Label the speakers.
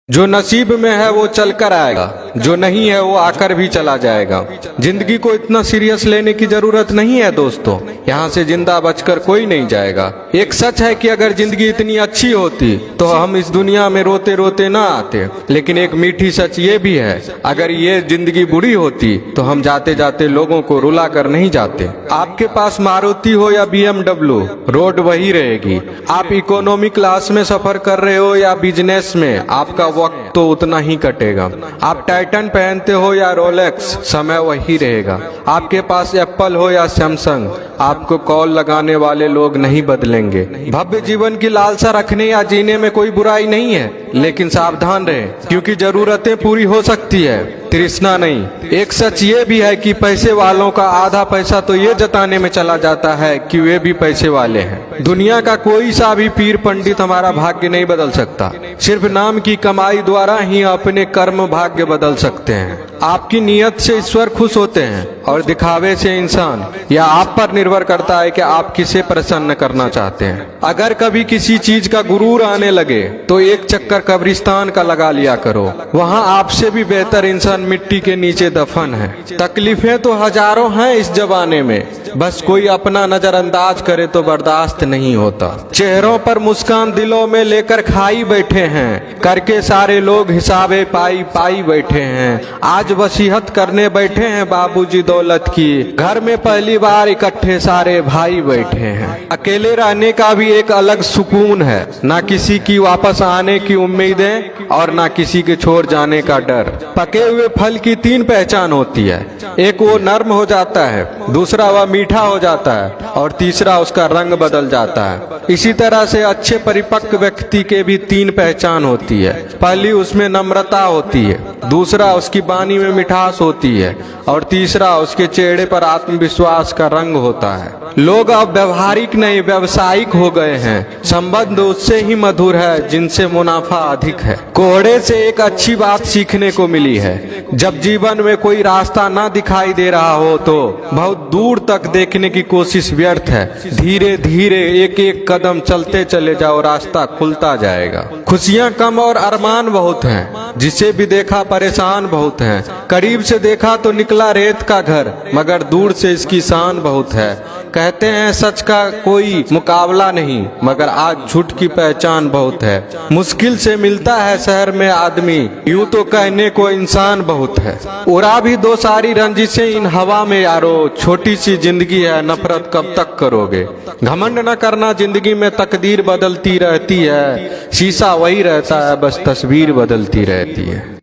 Speaker 1: जो नसीब में है वो चल कर आएगा, जो नहीं है वो आकर भी चला जाएगा। जिंदगी को इतना सीरियस लेने की जरूरत नहीं है दोस्तों, यहाँ से जिंदा बचकर कोई नहीं जाएगा। एक सच है कि अगर जिंदगी इतनी अच्छी होती तो हम इस दुनिया में रोते रोते ना आते, लेकिन एक मीठी सच ये भी है, अगर ये जिंदगी बुरी होती तो हम जाते जाते लोगों को रुला कर नहीं जाते। आपके पास मारुति हो या BMW, रोड वही रहेगी। आप इकोनॉमी क्लास में सफर कर रहे हो या बिजनेस में, आपका वक्त तो उतना ही कटेगा। आप टाइटन पहनते हो या रोलेक्स, समय वही रहेगा। आपके पास एप्पल हो या सैमसंग, आपको कॉल लगाने वाले लोग नहीं बदलेंगे। भव्य जीवन की लालसा रखने या जीने में कोई बुराई नहीं है, लेकिन सावधान रहें, क्योंकि जरूरतें पूरी हो सकती है, तृष्णा नहीं। एक सच ये भी है कि पैसे वालों का आधा पैसा तो ये जताने में चला जाता है कि वे भी पैसे वाले हैं। दुनिया का कोई सा भी पीर पंडित हमारा भाग्य नहीं बदल सकता, सिर्फ नाम की कमाई द्वारा ही अपने कर्म भाग्य बदल सकते हैं। आपकी नीयत से ईश्वर खुश होते हैं और दिखावे से इंसान। यह आप पर निर्भर करता है कि आप किसे प्रसन्न करना चाहते हैं। अगर कभी किसी चीज का गुरूर आने लगे तो एक चक्कर कब्रिस्तान का लगा लिया करो, वहाँ आपसे भी बेहतर इंसान मिट्टी के नीचे दफन है। तकलीफें तो हजारों हैं इस जमाने में, बस कोई अपना नजरअंदाज करे तो बर्दाश्त नहीं होता। चेहरों पर मुस्कान दिलों में लेकर खाई बैठे हैं, करके सारे लोग हिसाबे पाई पाई बैठे हैं। आज वसीहत करने बैठे हैं बाबूजी दौलत की, घर में पहली बार इकट्ठे सारे भाई बैठे हैं। अकेले रहने का भी एक अलग सुकून है, ना किसी की वापस आने की उम्मीदें और ना किसी के छोड़ जाने का डर। पके हुए फल की तीन पहचान होती है, एक वो नर्म हो जाता है, दूसरा वह मीठा हो जाता है और तीसरा उसका रंग बदल जाता है। इसी तरह से अच्छे परिपक्व व्यक्ति के भी तीन पहचान होती है। पहली उसमें नम्रता होती है, दूसरा उसकी वाणी में मिठास होती है और तीसरा उसके चेहरे पर आत्मविश्वास का रंग होता है। लोग अब व्यवहारिक नहीं व्यावसायिक हो गए हैं। संबंध उससे ही मधुर है जिनसे मुनाफा अधिक है। कोहड़े से एक अच्छी बात सीखने को मिली है, जब जीवन में कोई रास्ता ना दिखाई दे रहा हो तो बहुत दूर तक देखने की कोशिश व्यर्थ है। धीरे धीरे एक एक कदम चलते चले जाओ, रास्ता खुलता जाएगा। खुशियां कम और अरमान बहुत हैं, जिसे भी देखा परेशान बहुत हैं। करीब से देखा तो निकला रेत का घर, मगर दूर से इसकी शान बहुत है। कहते हैं सच का कोई मुकाबला नहीं, मगर आज झूठ की पहचान बहुत है। मुश्किल से मिलता है शहर में आदमी, यूं तो कहने को इंसान बहुत है। उड़ा भी दो सारी रंजिशें इन हवा में यारो, छोटी सी जिंदगी है नफरत कब तक करोगे। घमंड न करना, जिंदगी में तकदीर बदलती रहती है, शीशा वही रहता है बस तस्वीर बदलती रहती है।